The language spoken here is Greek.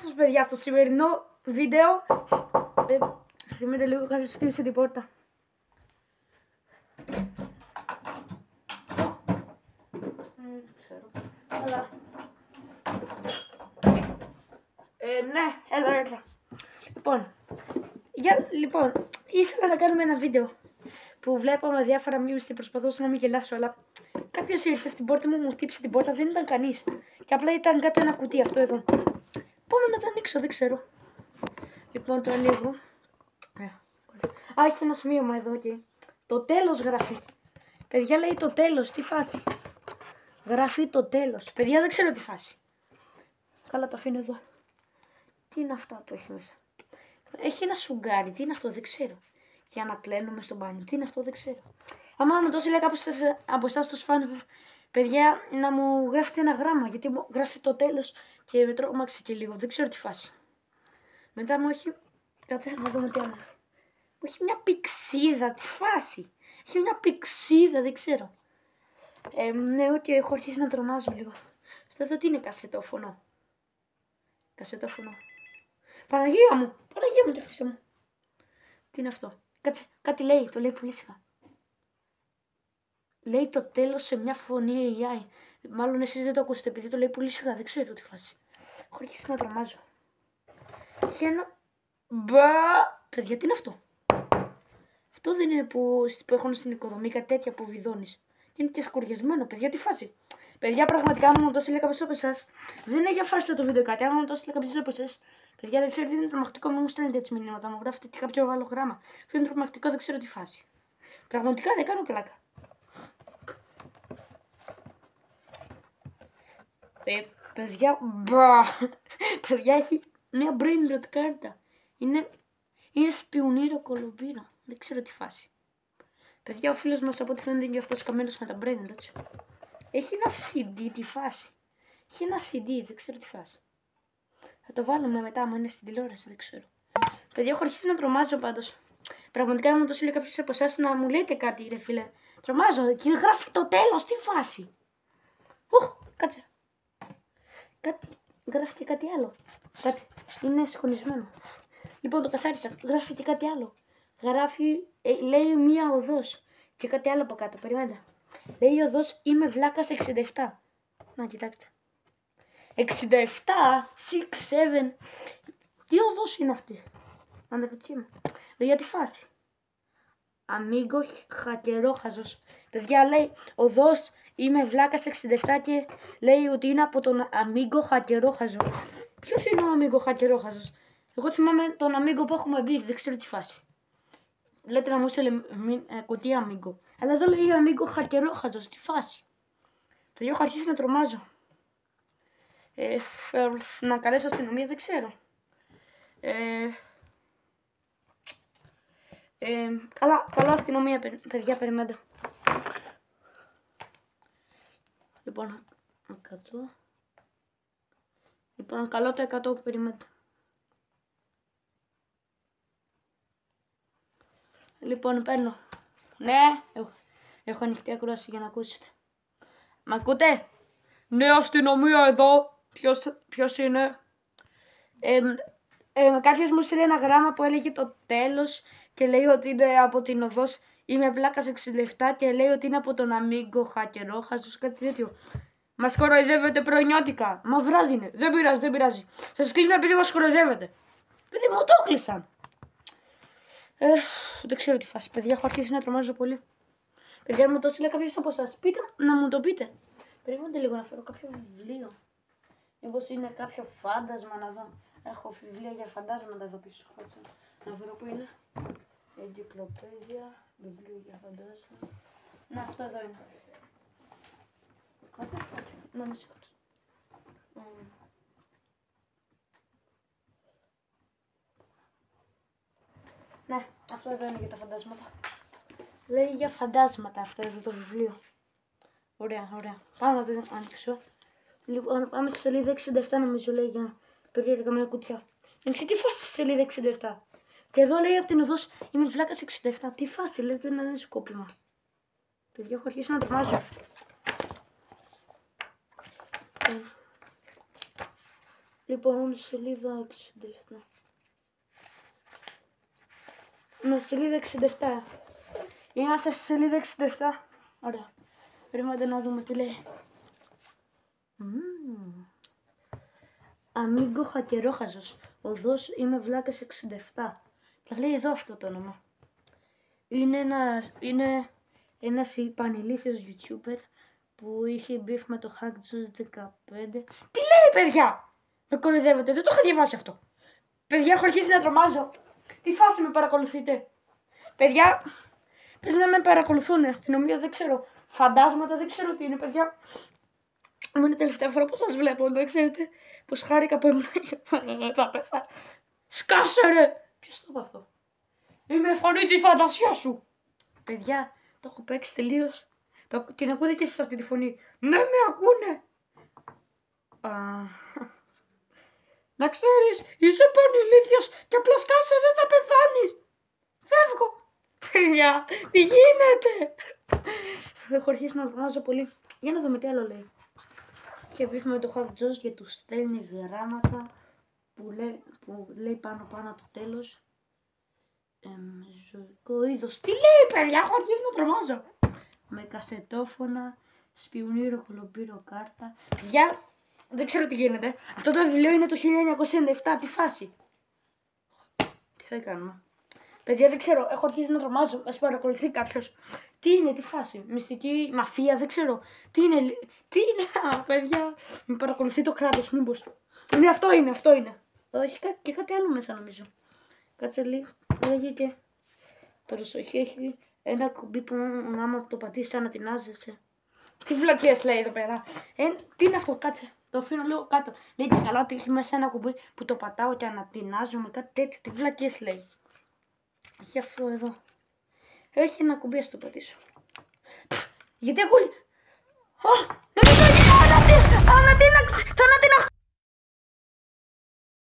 σας παιδιά, στο σημερινό βίντεο. Περιμένετε λίγο, κάποιος χτύπησε την πόρτα. Αλλά... ναι, έλα ήρθα. Λοιπόν, ήθελα να κάνουμε ένα βίντεο που βλέπαμε διάφορα memes και προσπαθούσα να μην γελάσω, αλλά κάποιος ήρθε στην πόρτα μου χτύπησε την πόρτα, δεν ήταν κανείς. Και απλά ήταν κάτω ένα κουτί αυτό εδώ. Πάμε να το ανοίξω, δεν ξέρω. Λοιπόν, το ανοίγω. Έχει ένα σημείωμα εδώ και το τέλος γράφει. Παιδιά, λέει το τέλος, τι φάση. Γράφει το τέλος. Παιδιά, δεν ξέρω τι φάση. Καλά, το αφήνω εδώ. Τι είναι αυτά που έχει μέσα. Έχει ένα σουγκάρι, τι είναι αυτό, δεν ξέρω. Για να πλένουμε στο μπάνιο, τι είναι αυτό, δεν ξέρω. Άμα μου δώσει λέει κάποιος από εσάς τους φάνες, παιδιά, να μου γράφετε ένα γράμμα, γιατί μου γράφει το τέλος και με τρόμαξε και λίγο, δεν ξέρω τι φάση. Μετά μου έχει, κάτσε να δούμε τι άλλο. Μου έχει μια πηξίδα, τι φάση. Έχει μια πηξίδα, δεν ξέρω. Ναι, ότι έχω αρχίσει να τρομάζω λίγο. Αυτό εδώ τι είναι, κασετόφωνο. Κασετόφωνο. Παναγία μου, τι χρυσέ μου. Τι είναι αυτό. Κάτσε, κάτι λέει, το λέει πολύ σιγά. Λέει το τέλος σε μια φωνή AI. Μάλλον εσείς δεν το ακούσετε επειδή το λέει πολύ σιγά, δεν ξέρω τι φάση. Έχω αρχίσει να τρομάζω. Έχει ένα... Μπα! Παιδιά, τι είναι αυτό. Αυτό δεν είναι που έχουν στην οικοδομή κάτι τέτοια που βιδώνεις. Είναι και σκουριασμένο, παιδιά, τι φάση. Παιδιά, πραγματικά, άμα μου το στείλει κάποιος από εσάς, δεν είναι για φάση το βίντεο κάτι. Άμα μου το στείλει κάποιος από εσάς, παιδιά, δεν ξέρετε, είναι τρομακτικό. Μην μου στέλνετε έτσι μηνύματα, μου γράφετε και κάποιο άλλο γράμμα. Αυτό είναι τρομακτικό, δεν ξέρω τι φάση. Πραγματικά δεν κάνω πλάκα. Παιδιά, παιδιά, έχει μια brain rot κάρτα. Είναι σπιουνίρο κολομπίρα. Δεν ξέρω τι φάση. Παιδιά, ο φίλος μας από ό,τι φαίνεται είναι αυτός καμένος με τα brain rots. Έχει ένα CD, τι φάση. Έχει ένα CD, δεν ξέρω τι φάση. Θα το βάλουμε μετά, μου είναι στην τηλεόραση, δεν ξέρω. Παιδιά, έχω αρχίσει να τρομάζω πάντως. Πραγματικά, μου το λέει κάποιος από εσάς να μου λέτε κάτι, ρε φίλε. Τρομάζω και γράφει το τέλος, τι φάση. Κάτσε. Γράφει και κάτι άλλο. Κάτσε. Είναι σκονισμένο. Λοιπόν, το καθάρισα. Γράφει και κάτι άλλο. Γράφει, λέει μία οδός. Και κάτι άλλο από κάτω. Περιμένετε. Λέει οδός είμαι βλάκας 67. Να, κοιτάξτε. 67, 6, 7. Τι οδός είναι αυτή. Αναρωτιέμαι. Για τη φάση. Αμίγκο χακερόχαζος. Παιδιά, λέει οδός είμαι βλάκας 67 και λέει ότι είναι από τον Αμίγκο χακερόχαζο. Ποιος είναι ο Αμίγκο χακερόχαζος? Εγώ θυμάμαι τον Αμίγκο που έχουμε μπει, δεν ξέρω τι φάση. Λέτε να μου στείλε κουτί Αμίγκο. Αλλά εδώ λέει Αμίγκο χακερόχαζος, τι φάση. Παιδιά, έχω αρχίσει να τρομάζω. Να καλέσω αστυνομία, δεν ξέρω. Καλά αστυνομία, παιδιά, περιμένετε. Λοιπόν, 100. Λοιπόν, καλό το 100 που περιμένετε. Λοιπόν, παίρνω. Ναι, έχω ανοιχτή ακρόαση για να ακούσετε. Μ' ακούτε? Ναι, αστυνομία εδώ. Ποιος είναι? Κάποιος μου στείλε ένα γράμμα που έλεγε το τέλος και λέει ότι είναι από την οδός είμαι βλάκας 67 και λέει ότι είναι από τον Αμίγκο χακερόχαζος, κάτι τέτοιο. Μας κοροϊδεύετε πρωινιάτικα. Μα βράδυ είναι. Δεν πειράζει. Σας κλείνω επειδή μας κοροϊδεύετε. Παιδί μου το κλείσαν. Δεν ξέρω τι φάση. Παιδιά, έχω αρχίσει να τρομάζω πολύ. Παιδιά, μου το έστειλε κάποιος από εσάς. Πείτε, να μου το πείτε. Περιμένετε λίγο να φέρω κάποιο βιβλίο. Μήπως είναι κάποιο φάντασμα να δω. Έχω βιβλία για φαντάσματα εδώ πίσω. Κάτσε να βρω που είναι. Εγκυκλοπαίδεια, βιβλίο για φαντάσματα. Να, αυτό εδώ είναι. Κάτσε. Να με σηκώσει. Ναι, αυτό εδώ είναι για τα φαντάσματα. Λέει για φαντάσματα αυτό εδώ το βιβλίο. Ωραία. Πάμε να το ανοίξω. Λοιπόν, πάμε στη σελίδα 67 νομίζω λέει για περίεργα με κουτιά. Εντάξει, τι φάση στη σελίδα 67. Και εδώ λέει από την οδός είμαι βλάκας 67. Τι φάση, λέτε να είναι σκόπιμα. Παιδιά, έχω αρχίσει να τρομάζω. Λοιπόν, σελίδα 67. Ναι, σελίδα 67. Είμαστε στη σελίδα 67. Ωραία. Περιμένετε να δούμε τι λέει. Αμίγκο χακερόχαζος. Οδός είμαι βλάκας 67. Τα λέει εδώ αυτό το όνομα. Είναι ένας πανηλήθιος YouTuber που είχε μπιφ με το Hackjuice 15. Τι λέει, παιδιά! Με κοροϊδεύετε, δεν το είχα διαβάσει αυτό. Παιδιά, έχω αρχίσει να τρομάζω. Τι φάση με παρακολουθείτε. Παιδιά, πες να με παρακολουθούν, αστυνομία, δεν ξέρω. Φαντάσματα, δεν ξέρω τι είναι, παιδιά. Μου είναι τελευταία φορά που σας βλέπω, δεν ξέρετε πως χάρηκα που ήμουν. Θα πεθά. Σκάσε ρε! Ποιος το είπε αυτό? Είμαι φωνή τη φαντασία σου. Παιδιά, το έχω παίξει τελείως. Την ακούτε και εσείς αυτή τη φωνή. Ναι, με ακούνε. Να ξέρεις, είσαι πανηλήθιος και απλά σκάσε, δεν θα πεθάνεις. Φεύγω. Παιδιά, τι γίνεται? Έχω αρχίσει να τρομάζω πολύ. Για να δούμε τι άλλο λέει. Και μπιφ με το Hackjuice και του στέλνει γράμματα που λέει πάνω το τέλος. Ζωικό είδος. Τι λέει, παιδιά, έχω αρχίσει να τρομάζω. Με κασετόφωνα, σπιουνίρο, κολομπύρο, κάρτα. Παιδιά, δεν ξέρω τι γίνεται. Αυτό το βιβλίο είναι το 1997. Τι φάση? Τι θα κάνουμε? Παιδιά, δεν ξέρω. Έχω αρχίσει να τρομάζω. Ας παρακολουθεί κάποιος. Τι είναι, τι φάση? Μυστική μαφία, δεν ξέρω. Τι είναι, παιδιά. Με παρακολουθεί το κράτος, μήπως? Ναι, αυτό είναι. Έχει και κάτι άλλο μέσα, νομίζω. Κάτσε λίγο. Λέγε και. Προσοχή, έχει ένα κουμπί που άμα το πατήσει ανατινάζεσαι. Τι βλακίες λέει εδώ πέρα. Τι είναι αυτό, κάτσε. Το αφήνω λίγο κάτω. Λέει και καλά ότι έχει μέσα ένα κουμπί που το πατάω και ανατινάζομαι, κάτι τέτοιο. Τι βλακίες λέει. Έχει αυτό εδώ. Έχει ένα κουμπί, ας το πατήσω. Γιατί ακούει. Νομίζω